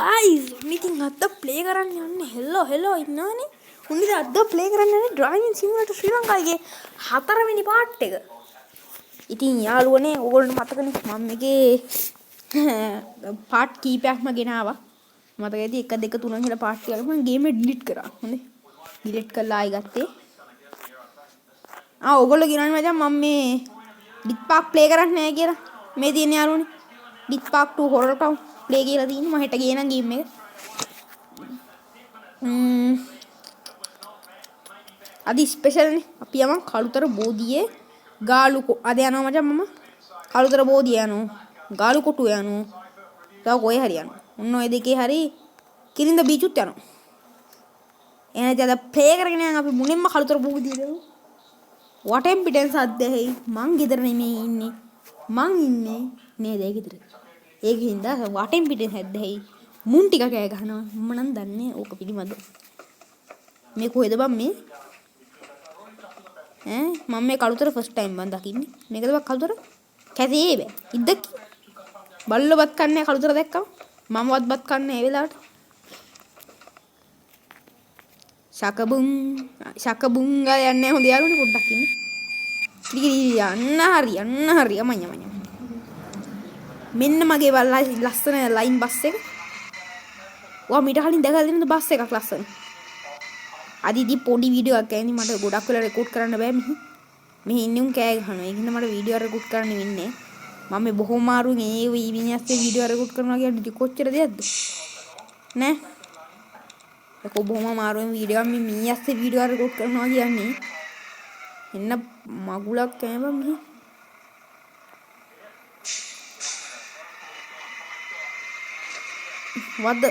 guys, meeting අද play කරන්න යන්නේ. හෙලෝ ඉන්නවනේ. උන්ද අද ප්ලේ කරන්න යන්නේ ඩ්‍රයිවිං සිමුලේටර් ශ්‍රී ලංකාවේ 4 වෙනි පාර්ට් එක. ඉතින් යාළුවනේ ඕගොල්ලෝ මතකනේ මම මේකේ පාර්ට් කීපයක්ම ගෙනාවා. මතකයිද 1 2 3 කියලා පාර්ට් ටික මම ගේම් එක ඩිලීට් කරා. හොඳේ. ඩිලීට් කරලා ආයි ගත්තේ. ඕගොල්ලෝ කියනවානේ මචං මම මේ ඩික් පාක් ප්ලේ කරන්නේ නැහැ කියලා. මේ තියෙන යාළුවනේ. ඩික් පාක් 2 හොරර් ටවුන් ප්ලේ කියලා තියෙන්නේ මම හෙට ගේනම් ගේම් එක. අද ස්පෙෂල් නේ. අපි යමන් කළුතර බෝධියේ ගාලු අද යනවා මචං මම කළුතර බෝධිය යනවා. ගාලු කොටුව යනවා. තව කොහේ හරි යනවා. ඔන්න ඔය දෙකේ හරි කිරින්ද බීචුත් යනවා. එහෙනම් අද ප්ලේ කරගෙන යන අපි මුලින්ම කළුතර බෝධිය දෙමු. වටෙන් පිටෙන් සද්දෙයි මං ගෙදර නෙමෙයි ඉන්නේ. මං ඉන්නේ නේද ඒ ගෙදර. ඒකින්ද වටෙන් පිටෙන් හැද්දෙයි මුන් ටික කෑ ගහනවා. මම නම් දන්නේ ඕක පිළිමද. මේ කොහෙද බම් මේ? මම මේ කළුතර ෆස්ට් ටයිම් මම දකින්නේ. මේකද බක් කළුතර? කැසේ බෑ. ඉද්දක් බල්ලෝ බත් කන්නේ කළුතර දැක්කම මම බත් කන්නේ ඒ වෙලාවට. ශකබුං ගාලා යන්නේ හොඳ යාළුවනේ පොඩ්ඩක් ඉන්න. කිරි යන්න හරි අමඤ්ඤ. මෙන්න මගේ ලස්සන ලයින් බස් එක. ඔයා මීට කලින් දැකලා තියෙනද බස් එකක් ලස්සන? අදිදි පොඩි වීඩියෝ එකක් ගෑනි මට ගොඩක් වෙලා රෙකෝඩ් කරන්න බෑ මෙහි ඉන්නේ උන් කෑ ගහනවා. ඒකින්ද මට වීඩියෝ රෙකෝඩ් කරන්න වෙන්නේ. මම මේ බොහොම මාරුවෙන් ඒ විනියස්සේ වීඩියෝ රෙකෝඩ් කරනවා කියන්නේ කොච්චර දෙයක්ද? නෑ. ඒක බොහොම මාරුවෙන් වීඩියෝ මේ මීයස්සේ වීඩියෝ රෙකෝඩ් කරනවා කියන්නේ. එන්න මගුලක් කෑම මෙහි. වද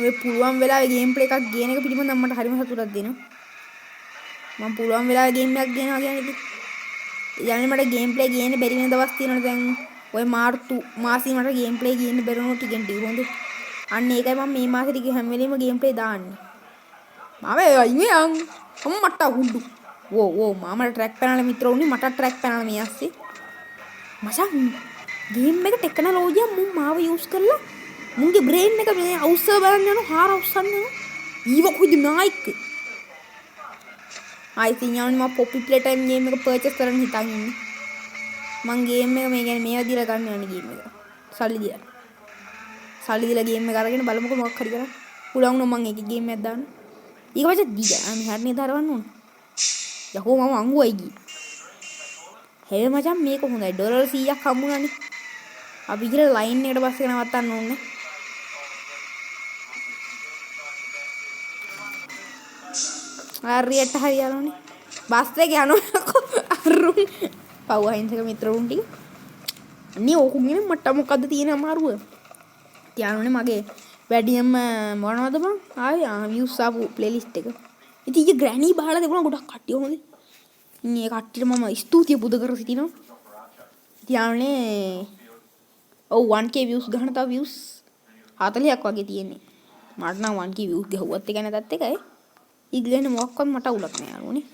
ඔය පුළුවන් වෙලාවෙ ගේම් ප්ලේ එකක් ගේන එක පිළිබඳව මට හරිම සතුටක් දෙනවා. මම පුළුවන් වෙලාවෙ ගේම් එකක් ගේනවා කියන්නේ ඉතින් මට ගේම් ප්ලේ ගේන්න බැරි වෙන දවස් තියෙනවා දැන් ඔය මාර්තු මාසෙ මට ගේම් ප්ලේ ගේන්න බැරි වුණොත් ටිකෙන් ටික හොඳ. අන්න ඒකයි මම මේ මාසෙ ටික හැම වෙලෙම ගේම් ප්ලේ දාන්නේ. මට හුඩු ඕ මාමට ට්‍රැක් පැනලා මිත්‍රවුනි මට ට්‍රැක් පැනලා මේ ඇස්සේ මචං ගේම් එක ටෙක්නොලොජිය මුන් මාව යූස් කරලා මුන්ගේ බ්‍රේන් එක මේ අවුස්සව බලන්න යනවා හාර අවුස්සන්න යනවා ඊව කොයිද නායික් ආයි තියන්නේ මම පොපි ප්ලේ ටයිම් ගේම් එක පර්චේස් කරන්න හිතන් ඉන්නේ මං ගේම් එක මේ කියන්නේ මේවා දීලා ගන්න යන්නේ ගේම් එක සල්ලි දීලා ගේම් එක අරගෙන බලමුකෝ මොකක් හරි කරා පුළුවන් නම් මං ඒකේ ගේම් එකක් දාන්න ඊක පස්සේ දීලා මෙහාට නේද හරවන්න ඕන යකෝ මම අංගුවයි ගියේ හේ මචං මේක හොඳයි ඩොලර් 100ක් හම්බුණානේ අපි ගිහලා ලයින් එකට බස් එක නවත්තන්න ඕනේ හරියට හරියලානේ බස් එක යනවා අරුන් පව් අහිංසක මිත්‍රවුන් ටික අනේ ඕකුගෙන මට මොකද්ද තියෙන අමාරුව තියානුනේ මගේ වැඩියම මොනවද බං ආයේ views ආපු ප්ලේලිස්ට් එක ඉතින් ඊයේ ග්‍රැනි බහලා තිබුණා ගොඩක් කට්ටිය හොඳේ මේ කට්ටියට මම ස්තුතිය පුද කර සිටිනවා තියානුනේ ඔව් 1k views ගන්න තව views 40ක් වගේ තියෙන්නේ මට නම් 1k views ගහුවත් එක නැතත් එකයි ඉග්ලෙන මොකක්වත් මට උලක් නෑ යාළුවනේ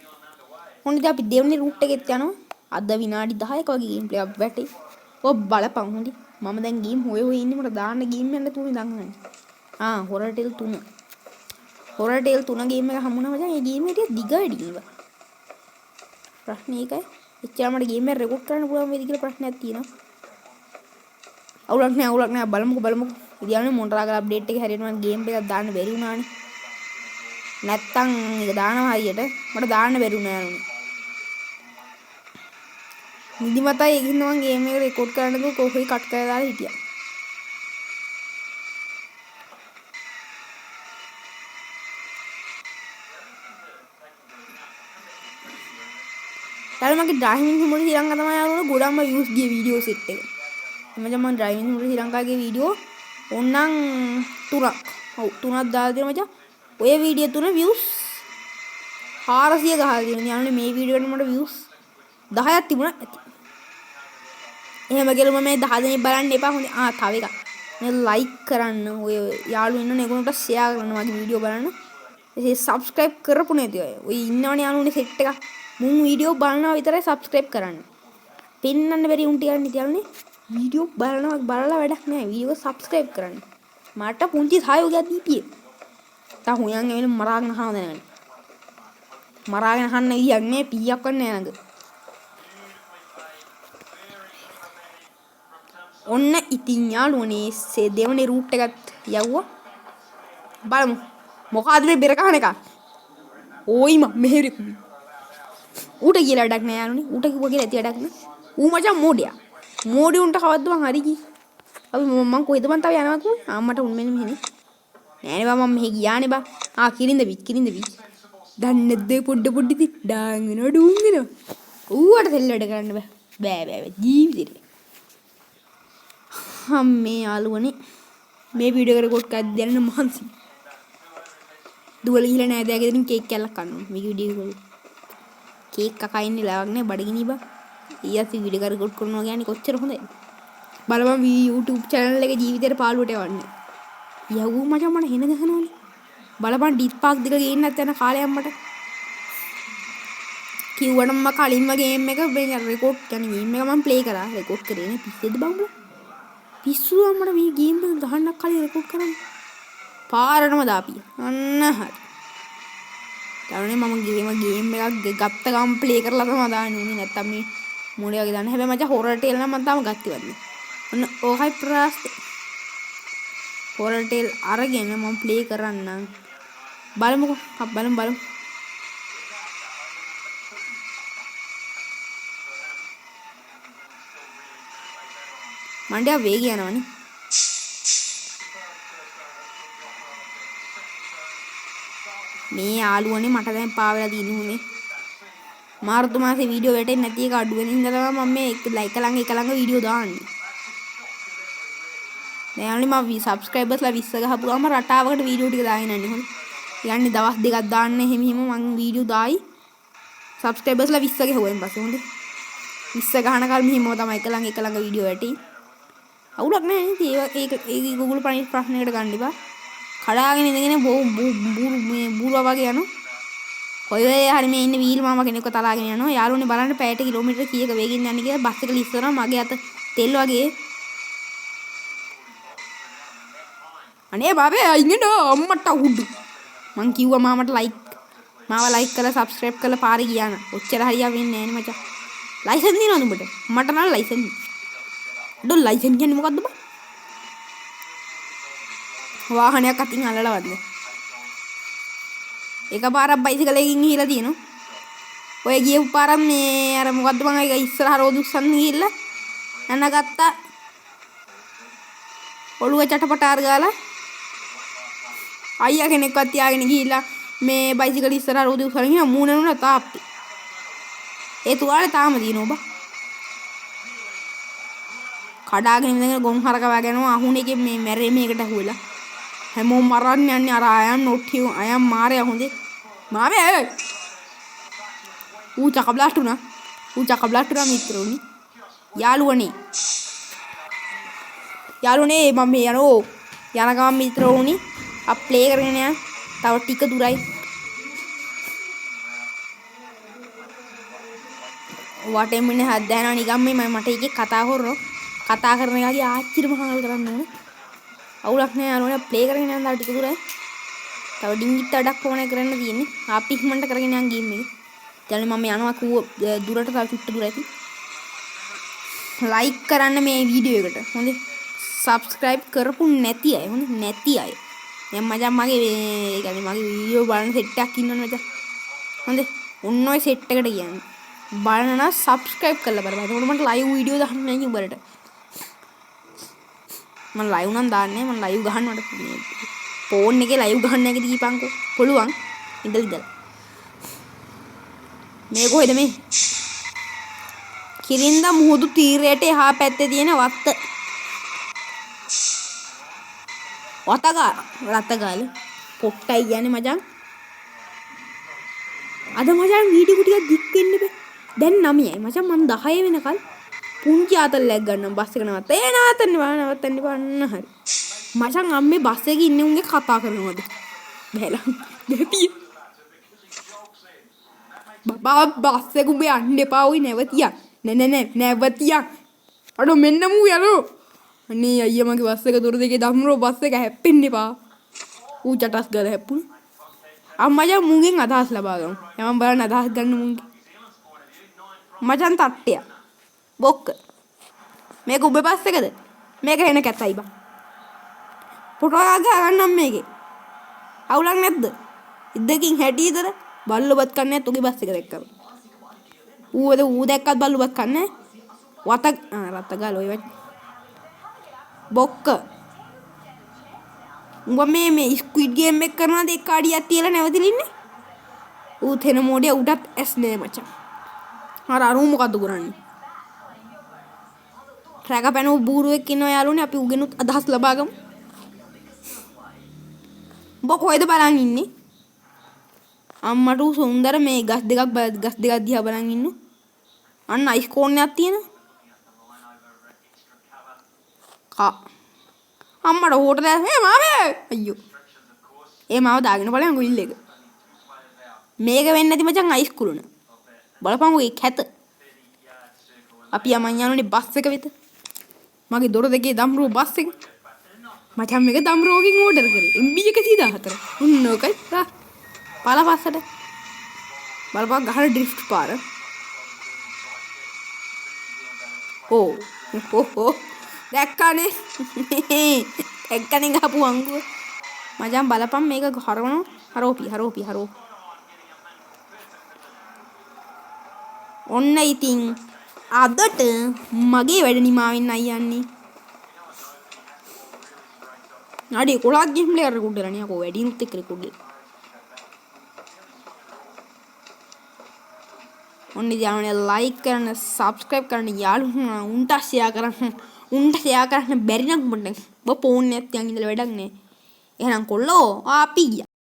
හොඳ ඉතින් අපි දෙවනේ රූට් එකෙත් යනවා අද විනාඩි 10ක වගේ ගේම් ප්ලේ අප් වැටේ ඔබ බලපන් හොඳයි මම දැන් ගේම් හොය ඉන්නේ මට දාන්න ගේම් යන්න තුනේ දඟන්නේ හොරර් ටේල් 3 ගේම් එක හම්බුණා මචං ඒ ගේම් එක ටික දිගයි ඩීව ප්‍රශ්නේ ඒකයි එච්චර මට ගේම් එක රෙකෝඩ් කරන්න පුළුවන් වේද කියලා ප්‍රශ්නයක් තියෙනවා අවුලක් නෑ බලමුකෝ ඉතින් මොන්ටරාගල අප්ඩේට් එක හැරෙනවා ගේම් එකක් දාන්න බැරි වුණානේ නැත්තම් ඒක දානවා හරියට මට දාන්න බැරි වුණා යාළුවනේ නිදිමතයි ඒකින්ද මම ගේම් එක රෙකෝඩ් කරන්නකෝ කොහොයි කට් කරලා දාලා හිටියා යාළුවා මගේ ඩ්‍රයිවිං සිමුලේටර් ශ්‍රී ලංකා තමයි යාළුවනේ ගොඩක්ම views ගිය වීඩියෝ සෙට් එක මචං මම ඩ්‍රයිවිං සිමුලේටර් ශ්‍රී ලංකාගේ වීඩියෝ ඕන්නම් 3ක් දාලා තියෙනවා මචං ඔය වීඩියෝ 3 views 400 ගහලා තියෙනවා යාළුවනේ මේ වීඩියෝ එකට මට views 10ක් තිබුණා ඇති එහෙම කියලා මම මේ 10 දෙනෙක් බලන්න එපා හොඳයි තව එකක් මේ ලයික් කරන්න ඔය යාළුවෝ ඉන්නනේ ඒගොල්ලන්ට ෂෙයා කරන්න මගේ වීඩියෝ බලන්න ඒ සබ්ස්ක්‍රයිබ් කරපු නැති අය ඔය ඉන්නවනේ යාළුවනේ සෙට් එක මුන් වීඩියෝ බලනවා විතරයි සබ්ස්ක්‍රයිබ් කරන්න පෙන්නන්න බැරි උන් ටිකක් නේ තියන්නේ වීඩියෝ බලලා වැඩක් නැහැ. වීඩියෝ එක subscribe කරන්න. මට පුංචි සහයෝගයක් දීපිය. තා හොයන් එවෙන මරාගෙන අහනවා දැනගන්න. මරාගෙන අහන්න විදියක් නෑ පීයක් වන්නේ නෑ නංග. ඔන්න ඉතින් යාළුවනේ දෙවනේ රූට් එකත් යවුවා. බලමු. මොකද්ද මේ බෙර කහන එක? ඕයි මෙහෙරි. ඌට කියලා වැඩක් නෑ යාළුවනේ. ඌට කිව්වා කියලා ඇති වැඩක් නෑ. ඌ මචං මෝඩයා. මෝඩි උන්ට කවද්ද මං හරි කි. අපි මං කොහෙද මං තව යනවා කිව්වේ? අම්මට උන් මෙන්න මෙහෙනේ. නෑනේ බා මම මෙහෙ ගියානේ බා. කිරින්ද බීච්. දන්නේ නැද්ද පොඩ්ඩ ඩාන් වෙනවා ඩූන් වෙනවා. ඌවට තෙල් වැඩ කරන්න බෑ ජීවිතේ. අම්මේ යාළුවනේ මේ වීඩියෝ එක රෙකෝඩ් කරද්දී දැනෙන මහන්සි. දුවල ගිහලා නෑ දැගෙදින් කේක් කෑල්ලක් කන්න ඕනේ මේ වීඩියෝ එක. කේක් කකා ඉන්නේ ලවක් නෑ බඩගිනි බා. ඊයත් වීඩියෝ එක රෙකෝඩ් කරනවා කියන්නේ කොච්චර හොඳයි. බලපන් YouTube channel එකේ ජීවිතේට පාළුවට යවන්නේ. යව්වෝ මචං මට හෙන ගහනවනේ. බලපන් ඩිස් පාක් දෙක ගේන්නත් යන කාලයක් මට. කිව්වනම් මම කලින්ම ගේම් එක මේ රෙකෝඩ් කරන ගේම් එක මම ප්ලේ කරා. රෙකෝඩ් කරේ නේ පිස්සෙද බංගල. පිස්සු මට මේ ගේම් එක ගහන්නක් කලින් රෙකෝඩ් කරන්න. පාරටම දාපිය. අන්න හරි. ඊළඟනේ මම ගේම් එකක් ගත්ත ගම ප්ලේ කරලා තමයි දාන්නේ. නැත්තම් මේ මොලේ වගේ දාන්න. හැබැයි මචං හොරර් ටේල් නම් මම තාම ගත්තේවත් නෑ. ඔන්න ඕකයි ප්‍රාස්ත. හොරර් ටේල් අරගෙන මම ප්ලේ කරන්නම්. බලමුකෝ. බලමු. මණ්ඩයා වේගය යනවනේ. මේ යාළුවනේ මට දැන් පාවෙලා දිනුනේ. මාර්තු මාසේ වීඩියෝ වැටෙන්නේ නැති එක අඩු වෙන හින්දා තමයි මම මේ එක ළඟ වීඩියෝ දාන්නේ. දැන් මම සබ්ස්ක්‍රයිබර්ස්ලා 20 ගහපු ගමන් රටාවකට වීඩියෝ ටික දාගෙන යන්නේ හොඳ. යන්නේ දවස් දෙකක් දාන්න එහෙම මම වීඩියෝ දායි. සබ්ස්ක්‍රයිබර්ස්ලා 20 ගහුවෙන් පස්සේ හොඳ. 20 ගහන කල් මෙහිම තමයි එක ළඟ වීඩියෝ වැටි. අවුලක් නැහැ නේද? ඒක Google ප්‍රශ්නයකට ගන්න ඉබා. කඩාගෙන ඉඳගෙන බූරුවා වගේ යනවා. කොයි වෙලේ හරි මේ ඉන්න වීල් මාමා කෙනෙක්ව තලාගෙන යනවා. යාළුවනේ බලන්න පැයට කිලෝමීටර කීයක වේගෙන් යන්නේ කියලා බස් එක ලිස්සනවා මගේ අත තෙල් වගේ. අනේ බබේ අයින්ද අම්මට උඩු. මං කිව්වා මාමට මාව ලයික් කරලා සබ්ස්ක්‍රයිබ් කරලා පාරේ ගියා න ะ. ඔච්චර හරියක් වෙන්නේ නැහැ නේ මචං. ලයිසන් දිනවද උඹට? මට නම් ලයිසන්. ඩොල් ලයිසන් කියන්නේ මොකද්ද බං? වාහනයක් අතින් අල්ලලවද? එකපාරක් බයිසිකල් එකකින් ගිහිලා තියෙනවා. ඔය ගියපු පාරක් මේ අර මොකද්ද මං ඒක ඉස්සරහ රෝදුස්සන් ගිහිල්ලා යන ගත්තා. ඔළුව චටපටාර ගාලා අයියා කෙනෙක්වත් තියාගෙන ගිහිල්ලා මේ බයිසිකල් ඉස්සරහ රෝදුස්සන් ගිහින් මූණනුන තාප්පි. ඒ තුවාලේ තාම තියෙනවා බා. කඩාගෙන ඉඳගෙන ගොන් හරක වගේනවා අහුණ එකේ මේ මැරේ මේකට ඇහුවලා. හැමෝම මරන්න යන්නේ අර අයන් නොට්ටි අයන් මාරයා හොඳේ. මාමේ ඌ චකබ්ලාස්ට් උනා මිත්‍රෝනි. යාළුවනේ මම යනෝ යන ගමන් මිත්‍රෝනි අප් ප්ලේ කරගෙන යන්න. තව ටික දුරයි. වටේ මිනිහ හද දානවා නිකන් මේ මට එකේ කතා කරන එකගේ ආච්චිට මහාල් කරන්න ඕනේ. අවුලක් නෑ යාළුවනේ ප්ලේ කරගෙන යන්න ටික දුරයි. තව ඩිංගිත් වැඩක් ඕනේ කරන්න තියෙන්නේ. අපි ඉක්මනට කරගෙන යන් ගේම් එක. දැන් මම යනවා දුරට තව චුට්ට දුරයි. ලයික් කරන්න මේ වීඩියෝ එකට. හොඳේ. සබ්ස්ක්‍රයිබ් කරපු නැති අය හොඳේ නැති අය. දැන් මචං මගේ වීඩියෝ බලන සෙට් එකක් ඉන්නවනේ මචං. හොඳේ. ඔන්න ඔය සෙට් එකට කියන්නේ. බලන්න නම් සබ්ස්ක්‍රයිබ් කරලා බලන්න. එතකොට මට ලයිව් වීඩියෝ දාන්න නැහැ උඹලට. මම ලයිව් නම් දාන්නේ මම ලයිව් ගහන්නවට ෆෝන් එකේ ලයිව් ගහන්න නැති දීපන්කෝ පුළුවන් ඉඳලා මේ කොහෙද මේ කිරින්ද මුහුදු තීරයට එහා පැත්තේ තියෙන රතගාල පොට්ටයි කියන්නේ මචං අද මචං වීඩියෝ ටිකක් දික් වෙන්න බෑ දැන් 9යි මචං මම 10 වෙනකල් පුංචි ආතල්ලයක් ගන්නම් බස් එක නවත්ත. නවත්තන්න බන්න හරි. මචං අම්මේ බස් එකේ ඉන්නේ උන්ගේ කතා කරනවද? බැලන්. දෙපිය. බබා බස් එක උඹ යන්න එපා ওই නැවතියක්. නෑ නැවතියක්. අඩෝ මෙන්න මූ යනෝ. අනේ අයියා මගේ බස් එක දොර දෙකේ දම්රෝ බස් එක හැප්පෙන්න එපා. ඌ චටස් ගාලා හැප්පුණා. අම්මා මුගෙන් අදහස් ලබා ගමු. යමන් බලන්න අදහස් ගන්න මුන්ගේ. මචන් තට්ටය. බොක්ක. මේක උඹේ බස් එකද? මේක එන කැතයි බා. ෆොටෝ එකක් ගන්නම් මේකේ. අවුලක් නැද්ද? ඉද්දකින් හැටියදර බල්ලොබත් කන්නේ නැත් උගේ බස් එක දැක්කම. ඌ දැක්කත් බල්ලොබත් කන්නේ රත්ත ගාල ඔය බොක්ක. උඹ මේ ස්ක්විඩ් ගේම් එක කරනවාද එක්ක අඩියක් තියලා නැවතිලා ඉන්නේ? ඌ තෙන මොඩිය උඩත් ඇස් නෑ මචං. අරු මොකද්ද කරන්නේ? රැක පැනෝ බූරුවෙක් ඉන්නවා යාළුවනේ අපි උගෙනුත් අදහස් ලබා ගමු. උඹ කොහෙද බලන් ඉන්නේ? අම්මට සුන්දර මේ ගස් දෙකක් දිහා බලන් ඉන්නු. අන්න අයිස් කෝන් එකක් තියෙනවා. අම්මට හොට දැස් මාමේ අයියෝ. මාව දාගෙන බලයන් ගුයිල් එක. මේක වෙන්නේ නැති මචං අයිස් කුළුණ. බලපන් ඔය කැත. අපි යමන් යනුනේ බස් එක වෙත. මගේ දොර දෙකේ දම්රුව බස් එක. මචං මේක දම්රුවකින් ඕඩර් කරේ. MB 114. උන්න ඔකයි තා. පාලා පස්සට. බලපන් ගහන ඩ්‍රිෆ්ට් පාර. ඕ දැක්කනේ. එක්කනේ ගහපු අංගුව. මචං බලපන් මේක හරවනවා. හරෝපි. ඔන්න ඉතින් අදට මගේ වැඩ නිමා වෙන්නයි යන්නේ. අඩේ කොලක් ගේම් ප්ලේයර් රෙකෝඩ් කරලා නේ අකෝ වැඩිනුත් එක්ක රෙකෝඩ් කරලා. ඔන්න යාළුවනේ ලයික් කරන්න සබ්ස්ක්‍රයිබ් කරන්න යාළුවෝ උන්ට ෂෙයා කරන්න බැරි නම් මොකද ඔබ ෆෝන් එකක් තියන් ඉඳලා වැඩක් නෑ. එහෙනම් කොල්ලෝ අපි ගියා.